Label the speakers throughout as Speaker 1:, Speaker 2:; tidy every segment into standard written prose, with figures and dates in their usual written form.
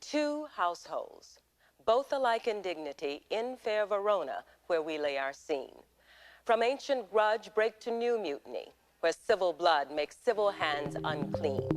Speaker 1: two households, both alike in dignity, in fair Verona, where we lay our scene. From ancient grudge break to new mutiny, where civil blood makes civil hands unclean.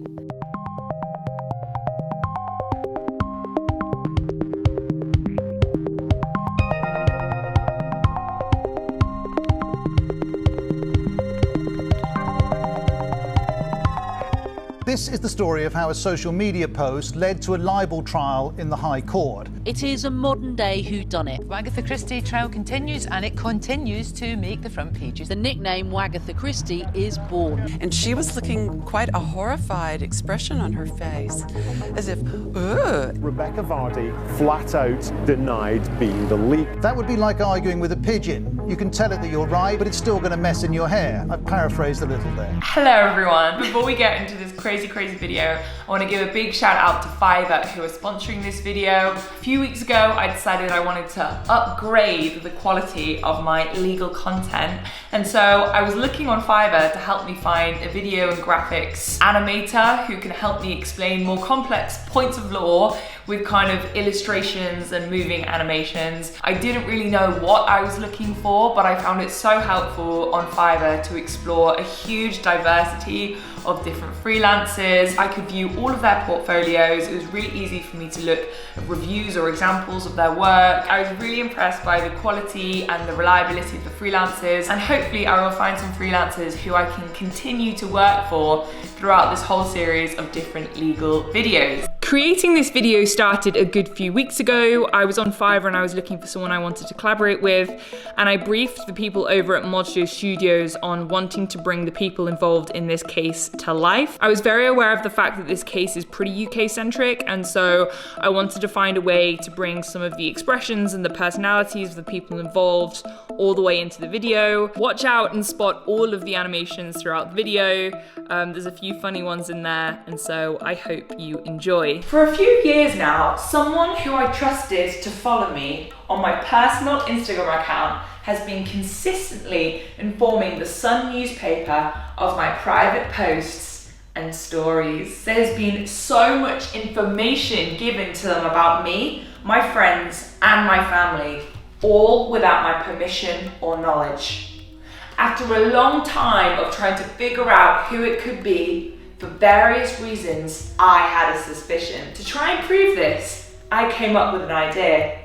Speaker 2: This is the story of how a social media post led to a libel trial in the High Court.
Speaker 3: It is a modern-day whodunit.
Speaker 4: Wagatha Christie trial continues, and it continues to make the front pages.
Speaker 3: The nickname Wagatha Christie is born.
Speaker 5: And she was looking quite a horrified expression on her face, as if, ugh.
Speaker 6: Rebecca Vardy flat out denied being the leak.
Speaker 2: That would be like arguing with a pigeon. You can tell it that you're right, but it's still going to mess in your hair. I've paraphrased a little there.
Speaker 7: Hello everyone. Before we get into this crazy video, I want to give a big shout out to Fiverr who are sponsoring this video. A few weeks ago I decided I wanted to upgrade the quality of my legal content, and so I was looking on Fiverr to help me find a video and graphics animator who can help me explain more complex points of law with kind of illustrations and moving animations. I didn't really know what I was looking for, but I found it so helpful on Fiverr to explore a huge diversity of different freelancers. I could view all of their portfolios. It was really easy for me to look at reviews or examples of their work. I was really impressed by the quality and the reliability of the freelancers, and hopefully I will find some freelancers who I can continue to work for throughout this whole series of different legal videos. Creating this video started a good few weeks ago. I was on Fiverr and I was looking for someone I wanted to collaborate with, and I briefed the people over at Mojo Studios on wanting to bring the people involved in this case to life. I was very aware of the fact that this case is pretty UK centric, and so I wanted to find a way to bring some of the expressions and the personalities of the people involved all the way into the video. Watch out and spot all of the animations throughout the video. There's a few funny ones in there, and so I hope you enjoy. For a few years now, someone who I trusted to follow me on my personal Instagram account has been consistently informing the Sun newspaper of my private posts and stories. There's been so much information given to them about me, my friends, and my family, all without my permission or knowledge. After a long time of trying to figure out who it could be, for various reasons, I had a suspicion. To try and prove this, I came up with an idea.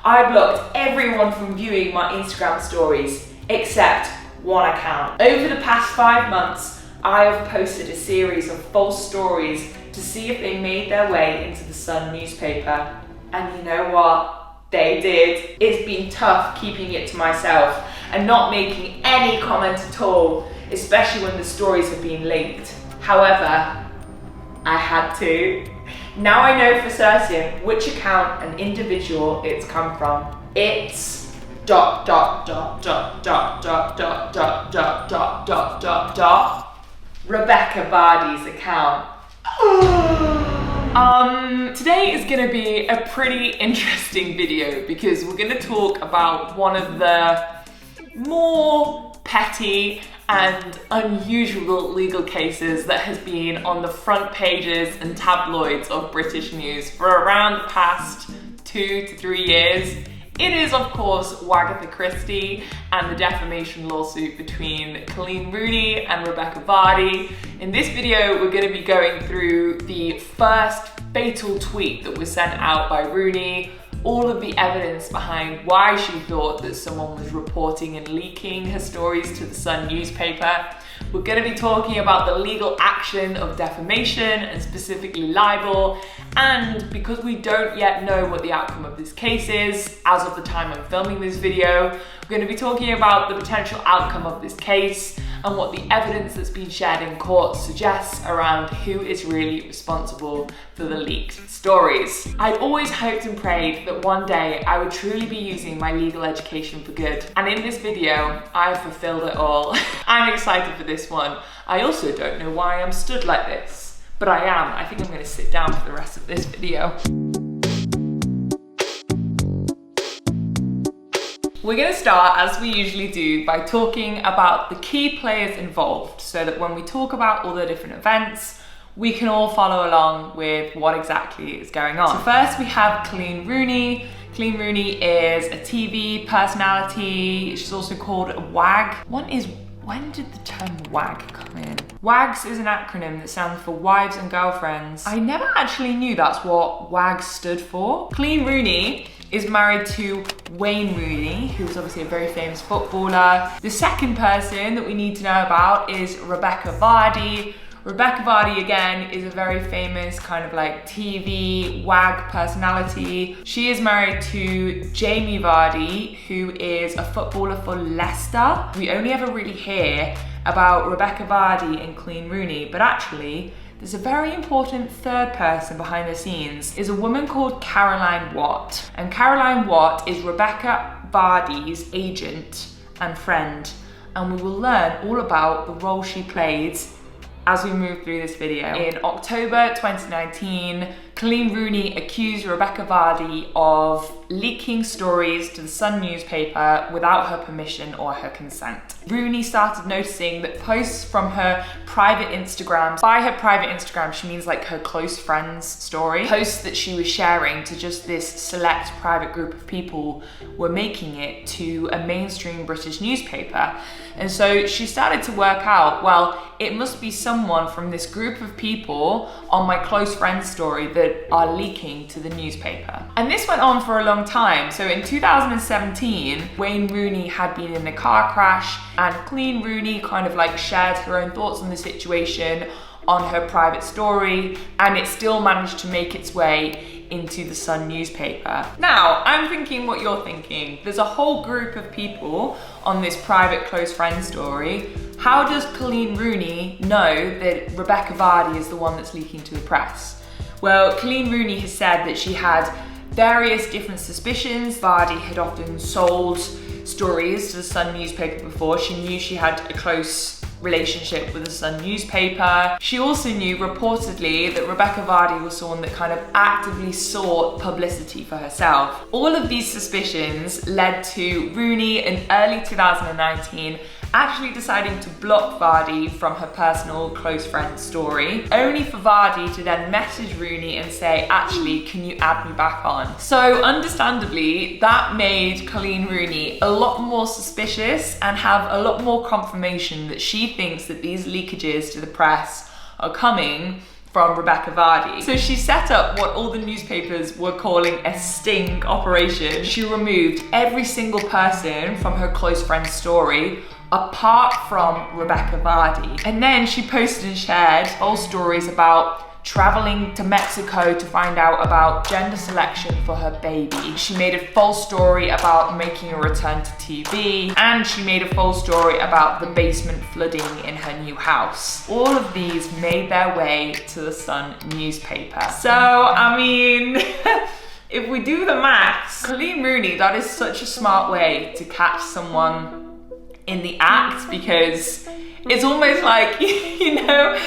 Speaker 7: I blocked everyone from viewing my Instagram stories, except one account. Over the past 5 months, I have posted a series of false stories to see if they made their way into the Sun newspaper. And you know what? They did. It's been tough keeping it to myself and not making any comment at all, especially when the stories have been linked. However, I had to. Now I know for certain which account and individual it's come from. It's ... Rebecca Vardy's account. Today is gonna be a pretty interesting video because we're gonna talk about one of the more petty and unusual legal cases that has been on the front pages and tabloids of British news for around the past 2 to 3 years. It is, of course, Wagatha Christie and the defamation lawsuit between Colleen Rooney and Rebecca Vardy. In this video, we're going to be going through the first fatal tweet that was sent out by Rooney, all of the evidence behind why she thought that someone was reporting and leaking her stories to the Sun newspaper. We're going to be talking about the legal action of defamation and specifically libel, and because we don't yet know what the outcome of this case is, as of the time I'm filming this video, we're going to be talking about the potential outcome of this case and what the evidence that's been shared in court suggests around who is really responsible for the leaked stories. I always hoped and prayed that one day I would truly be using my legal education for good, and in this video, I have fulfilled it all. I'm excited for this one. I also don't know why I'm stood like this, but I am. I think I'm going to sit down for the rest of this video. We're going to start, as we usually do, by talking about the key players involved, so that when we talk about all the different events, we can all follow along with what exactly is going on. So first we have Colleen Rooney. Colleen Rooney is a TV personality. She's also called a WAG. When did the term WAG come in? WAGs is an acronym that stands for Wives and Girlfriends. I never actually knew that's what WAG stood for. Colleen Rooney is married to Wayne Rooney, who's obviously a very famous footballer. The second person that we need to know about is Rebecca Vardy. Rebecca Vardy, again, is a very famous kind of like TV WAG personality. She is married to Jamie Vardy, who is a footballer for Leicester. We only ever really hear about Rebecca Vardy and Colleen Rooney, but actually, there's a very important third person behind the scenes, is a woman called Caroline Watt. And Caroline Watt is Rebecca Vardy's agent and friend. And we will learn all about the role she played as we move through this video. In October 2019, Colleen Rooney accused Rebecca Vardy of leaking stories to the Sun newspaper without her permission or her consent. Rooney started noticing that posts from her private Instagram, by her private Instagram, she means like her close friends story, posts that she was sharing to just this select private group of people were making it to a mainstream British newspaper. And so she started to work out, well, it must be someone from this group of people on my close friends story that are leaking to the newspaper. And this went on for a long time. So in 2017, Wayne Rooney had been in a car crash, and Colleen Rooney kind of like shared her own thoughts on the situation on her private story, and it still managed to make its way into the Sun newspaper. Now, I'm thinking what you're thinking. There's a whole group of people on this private close friend story. How does Colleen Rooney know that Rebecca Vardy is the one that's leaking to the press? Well, Colleen Rooney has said that she had various different suspicions. Vardy had often sold stories to the Sun newspaper before. She knew she had a close relationship with the Sun newspaper. She also knew reportedly that Rebecca Vardy was someone that kind of actively sought publicity for herself. All of these suspicions led to Rooney in early 2019 actually deciding to block Vardy from her personal close friend story, only for Vardy to then message Rooney and say, actually, can you add me back on? So understandably, that made Colleen Rooney a lot more suspicious and have a lot more confirmation that she thinks that these leakages to the press are coming from Rebecca Vardy. So she set up what all the newspapers were calling a sting operation. She removed every single person from her close friend story apart from Rebecca Vardy. And then she posted and shared whole stories about traveling to Mexico to find out about gender selection for her baby. She made a false story about making a return to TV, and she made a false story about the basement flooding in her new house. All of these made their way to the Sun newspaper. So, I mean, if we do the maths, Colleen Rooney, that is such a smart way to catch someone in the act, because it's almost like, you know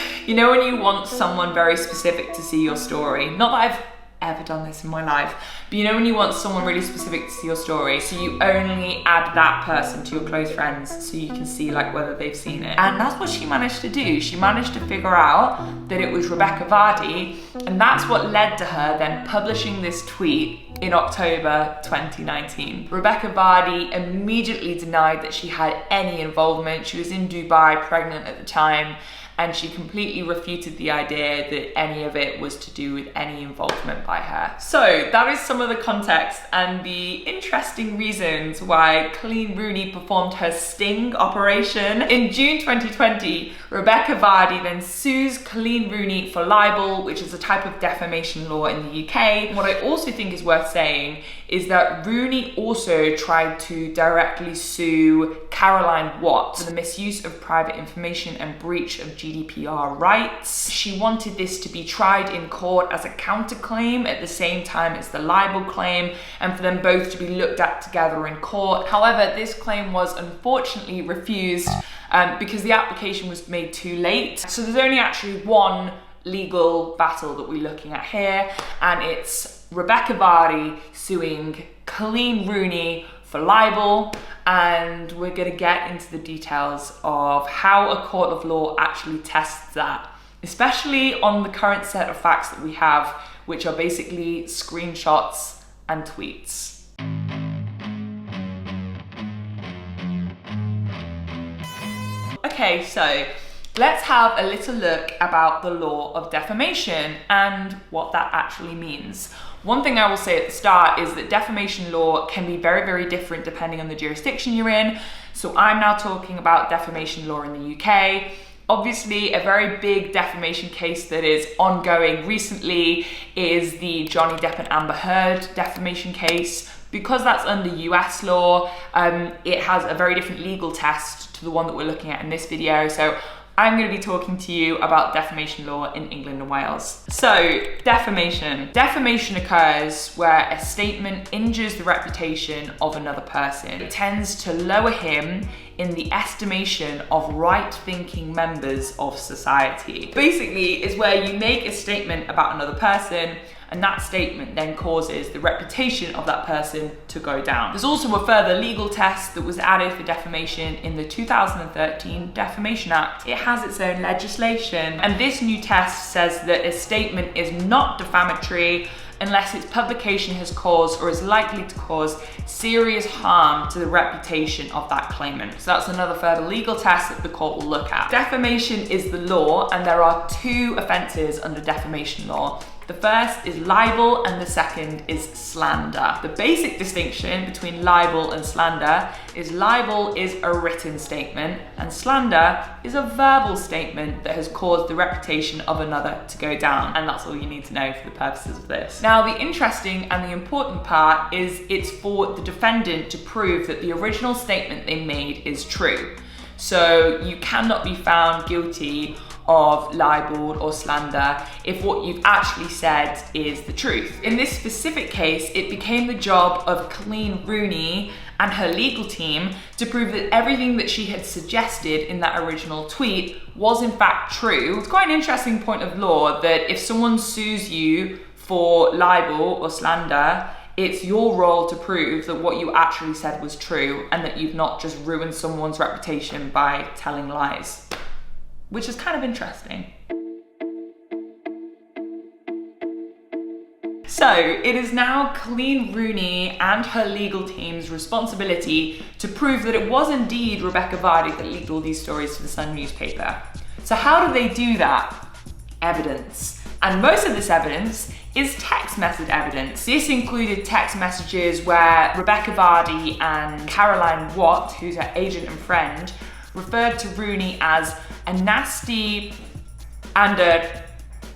Speaker 7: when you want someone very specific to see your story. Not that I've ever done this in my life, but you know when you want someone really specific to see your story, so you only add that person to your close friends so you can see like whether they've seen it. And that's what she managed to do. She managed to figure out that it was Rebecca Vardy, and that's what led to her then publishing this tweet in October 2019. Rebecca Vardy immediately denied that she had any involvement. She was in Dubai, pregnant at the time, and she completely refuted the idea that any of it was to do with any involvement by her. So that is some of the context and the interesting reasons why Colleen Rooney performed her sting operation. In June 2020, Rebecca Vardy then sues Colleen Rooney for libel, which is a type of defamation law in the UK. What I also think is worth saying is that Rooney also tried to directly sue Caroline Watt for the misuse of private information and breach of GDPR rights. She wanted this to be tried in court as a counterclaim at the same time as the libel claim, and for them both to be looked at together in court. However, this claim was unfortunately refused because the application was made too late. So there's only actually one legal battle that we're looking at here, and it's Rebecca Vardy suing Colleen Rooney for libel, and we're going to get into the details of how a court of law actually tests that especially on the current set of facts that we have, which are basically screenshots and tweets. Okay, so let's have a little look about the law of defamation and what that actually means. One thing I will say at the start is that defamation law can be very, very different depending on the jurisdiction you're in. So I'm now talking about defamation law in the UK. Obviously, a very big defamation case that is ongoing recently is the Johnny Depp and Amber Heard defamation case. Because that's under US law, it has a very different legal test to the one that we're looking at in this video. So I'm going to be talking to you about defamation law in England and Wales. So, defamation. Defamation occurs where a statement injures the reputation of another person. It tends to lower him in the estimation of right-thinking members of society. Basically, it's where you make a statement about another person, and that statement then causes the reputation of that person to go down. There's also a further legal test that was added for defamation in the 2013 Defamation Act. It has its own legislation, and this new test says that a statement is not defamatory unless its publication has caused or is likely to cause serious harm to the reputation of that claimant. So that's another further legal test that the court will look at. Defamation is the law, and there are two offences under defamation law. The first is libel and the second is slander. The basic distinction between libel and slander is libel is a written statement and slander is a verbal statement that has caused the reputation of another to go down. And that's all you need to know for the purposes of this. Now, the interesting and the important part is it's for the defendant to prove that the original statement they made is true. So you cannot be found guilty of libel or slander if what you've actually said is the truth. In this specific case, it became the job of Colleen Rooney and her legal team to prove that everything that she had suggested in that original tweet was in fact true. It's quite an interesting point of law that if someone sues you for libel or slander, it's your role to prove that what you actually said was true and that you've not just ruined someone's reputation by telling lies, which is kind of interesting. So it is now Colleen Rooney and her legal team's responsibility to prove that it was indeed Rebecca Vardy that leaked all these stories to the Sun newspaper. So how do they do that? Evidence. And most of this evidence is text message evidence. This included text messages where Rebecca Vardy and Caroline Watt, who's her agent and friend, referred to Rooney as a nasty and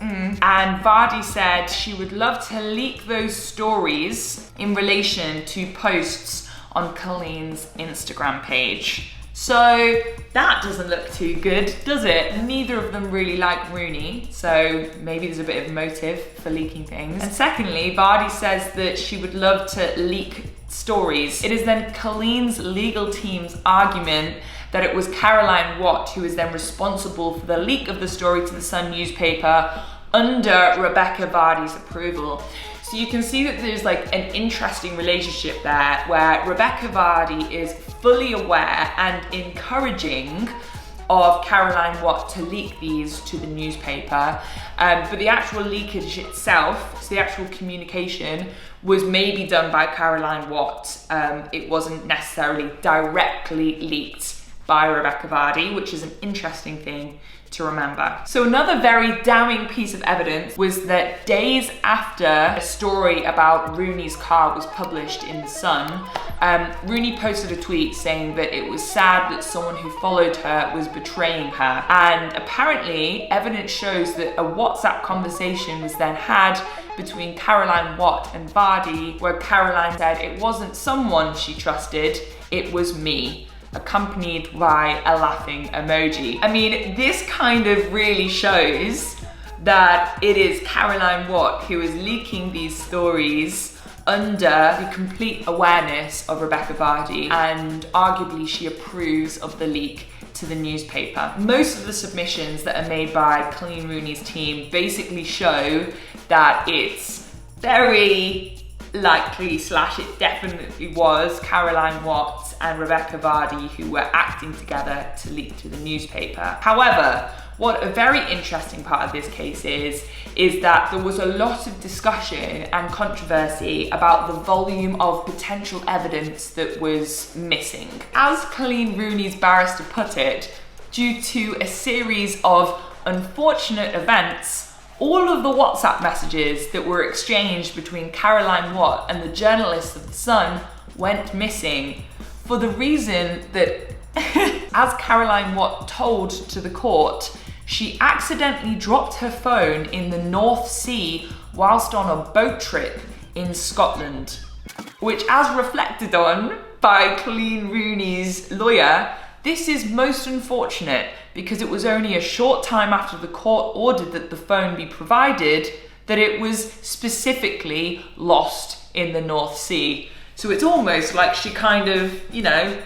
Speaker 7: and Vardy said she would love to leak those stories in relation to posts on Colleen's Instagram page. So that doesn't look too good, does it? Neither of them really like Rooney, so maybe there's a bit of motive for leaking things. And secondly, Vardy says that she would love to leak stories. It is then Colleen's legal team's argument that it was Caroline Watt who was then responsible for the leak of the story to the Sun newspaper under Rebecca Vardy's approval. So you can see that there's like an interesting relationship there where Rebecca Vardy is fully aware and encouraging of Caroline Watt to leak these to the newspaper, but the actual leakage itself, so the actual communication, was maybe done by Caroline Watt. It wasn't necessarily directly leaked by Rebecca Vardy, which is an interesting thing to remember. So another very damning piece of evidence was that days after a story about Rooney's car was published in The Sun, Rooney posted a tweet saying that it was sad that someone who followed her was betraying her. And apparently evidence shows that a WhatsApp conversation was then had between Caroline Watt and Vardy, where Caroline said it wasn't someone she trusted, it was me, accompanied by a laughing emoji. I mean, this kind of really shows that it is Caroline Watt who is leaking these stories under the complete awareness of Rebecca Vardy, and arguably she approves of the leak to the newspaper. Most of the submissions that are made by Colleen Rooney's team basically show that it's very likely, / it definitely was Caroline Watt and Rebecca Vardy who were acting together to leak to the newspaper. However, What a very interesting part of this case is that there was a lot of discussion and controversy about the volume of potential evidence that was missing. As Colleen Rooney's barrister put it, due to a series of unfortunate events, all of the WhatsApp messages that were exchanged between Caroline Watt and the journalist of The Sun went missing for the reason that, as Caroline Watt told to the court, she accidentally dropped her phone in the North Sea whilst on a boat trip in Scotland, which, as reflected on by Colleen Rooney's lawyer, this is most unfortunate because it was only a short time after the court ordered that the phone be provided that it was specifically lost in the North Sea. So it's almost like she kind of, you know,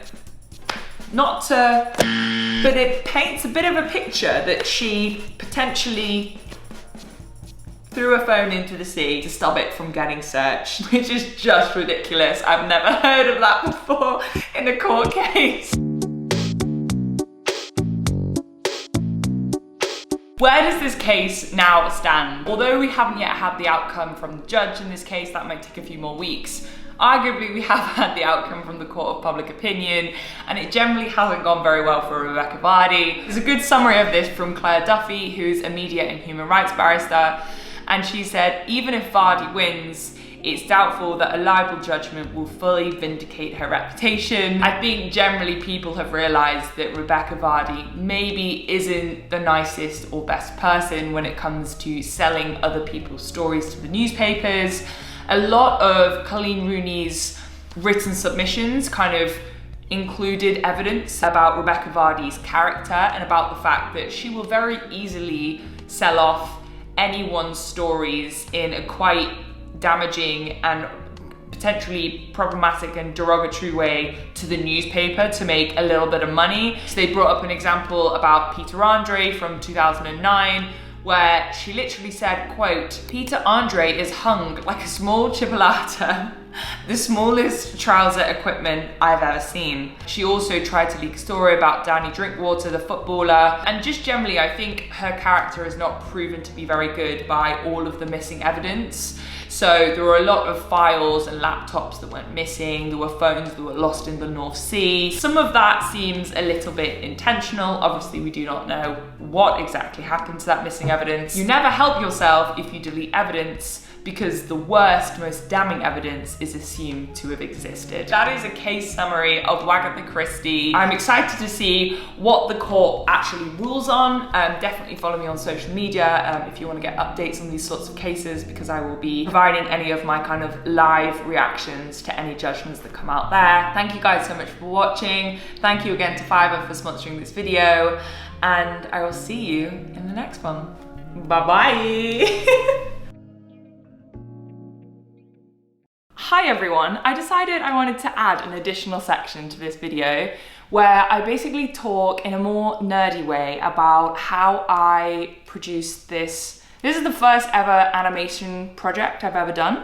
Speaker 7: but it paints a bit of a picture that she potentially threw her phone into the sea to stop it from getting searched, which is just ridiculous. I've never heard of that before in a court case. Where does this case now stand? Although we haven't yet had the outcome from the judge in this case, that might take a few more weeks. Arguably, we have had the outcome from the court of public opinion, and it generally hasn't gone very well for Rebecca Vardy. There's a good summary of this from Claire Duffy, who's a media and human rights barrister, and she said, even if Vardy wins, it's doubtful that a libel judgment will fully vindicate her reputation. I think generally people have realised that Rebecca Vardy maybe isn't the nicest or best person when it comes to selling other people's stories to the newspapers. A lot of Colleen Rooney's written submissions kind of included evidence about Rebecca Vardy's character and about the fact that she will very easily sell off anyone's stories in a quite damaging and potentially problematic and derogatory way to the newspaper to make a little bit of money. So they brought up an example about Peter Andre from 2009, where she literally said, quote, "Peter Andre is hung like a small chipolata, the smallest trouser equipment I've ever seen." She also tried to leak a story about Danny Drinkwater, the footballer, and just generally I think her character is not proven to be very good by all of the missing evidence. So there were a lot of files and laptops that went missing, there were phones that were lost in the North Sea. Some of that seems a little bit intentional. Obviously we do not know what exactly happened to that missing evidence. You never help yourself if you delete evidence, because the worst, most damning evidence is assumed to have existed. That is a case summary of Wagatha Christie. I'm excited to see what the court actually rules on. Definitely follow me on social media if you want to get updates on these sorts of cases, because I will be providing any of my kind of live reactions to any judgments that come out there. Thank you guys so much for watching. Thank you again to Fiverr for sponsoring this video, and I will see you in the next one. Bye-bye. Hi everyone, I decided I wanted to add an additional section to this video where I basically talk in a more nerdy way about how I produced this. This is the first ever animation project I've ever done,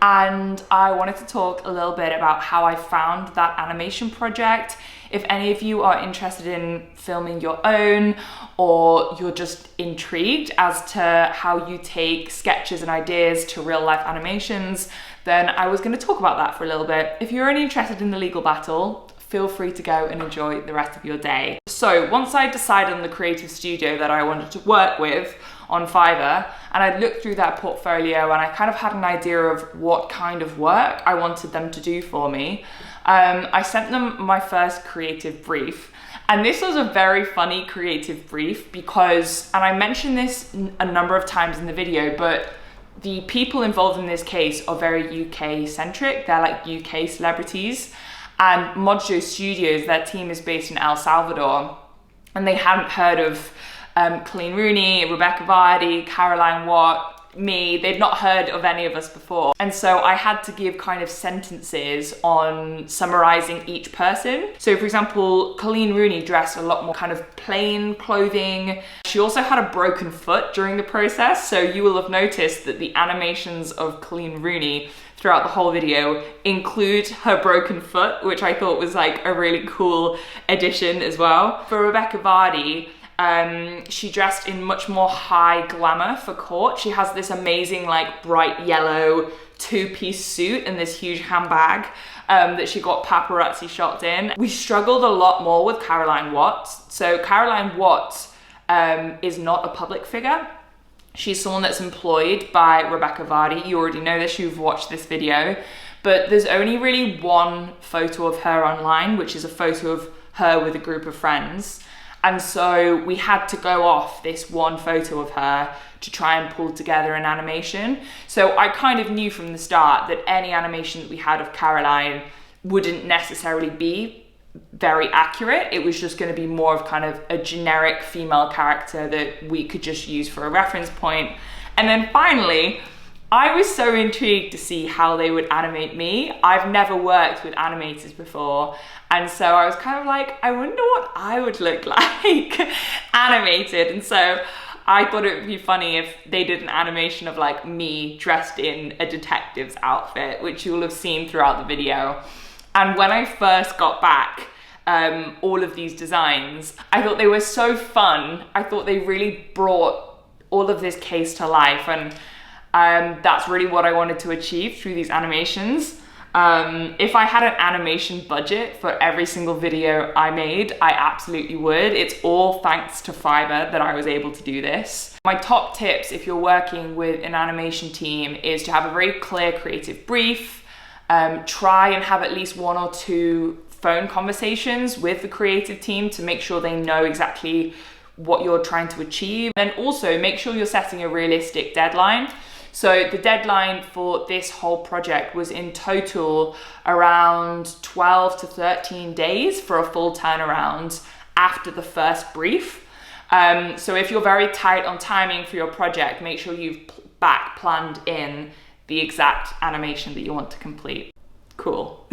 Speaker 7: and I wanted to talk a little bit about how I found that animation project. If any of you are interested in filming your own, or you're just intrigued as to how you take sketches and ideas to real life animations, then I was going to talk about that for a little bit. If you're only interested in the legal battle, feel free to go and enjoy the rest of your day. So once I decided on the creative studio that I wanted to work with on Fiverr, and I looked through that portfolio and I kind of had an idea of what kind of work I wanted them to do for me, I sent them my first creative brief. And this was a very funny creative brief because, and I mentioned this a number of times in the video, but the people involved in this case are very UK centric. They're like UK celebrities. And Mojo Studios, their team is based in El Salvador, and they hadn't heard of Colleen Rooney, Rebecca Vardy, Caroline Watt, me. They'd not heard of any of us before. And so I had to give kind of sentences on summarizing each person. So for example, Colleen Rooney dressed a lot more kind of plain clothing. She also had a broken foot during the process. So you will have noticed that the animations of Colleen Rooney throughout the whole video include her broken foot, which I thought was like a really cool addition as well. For Rebecca Vardy, She dressed in much more high glamour for court. She has this amazing like bright yellow two-piece suit and this huge handbag that she got paparazzi shots in. We struggled a lot more with Caroline Watts. So Caroline Watts is not a public figure. She's someone that's employed by Rebecca Vardy. You already know this, you've watched this video, but there's only really one photo of her online, which is a photo of her with a group of friends. And so we had to go off this one photo of her to try and pull together an animation. So I kind of knew from the start that any animation that we had of Caroline wouldn't necessarily be very accurate. It was just going to be more of kind of a generic female character that we could just use for a reference point. And then finally, I was so intrigued to see how they would animate me. I've never worked with animators before. And so I was kind of like, I wonder what I would look like animated. And so I thought it would be funny if they did an animation of like me dressed in a detective's outfit, which you will have seen throughout the video. And when I first got back all of these designs, I thought they were so fun. I thought they really brought all of this case to life. And that's really what I wanted to achieve through these animations. If I had an animation budget for every single video I made, I absolutely would. It's all thanks to Fiverr that I was able to do this. My top tips if you're working with an animation team is to have a very clear creative brief. Try and have at least 1 or 2 phone conversations with the creative team to make sure they know exactly what you're trying to achieve. And also make sure you're setting a realistic deadline. So the deadline for this whole project was in total around 12 to 13 days for a full turnaround after the first brief. So if you're very tight on timing for your project, make sure you've planned in the exact animation that you want to complete. Cool.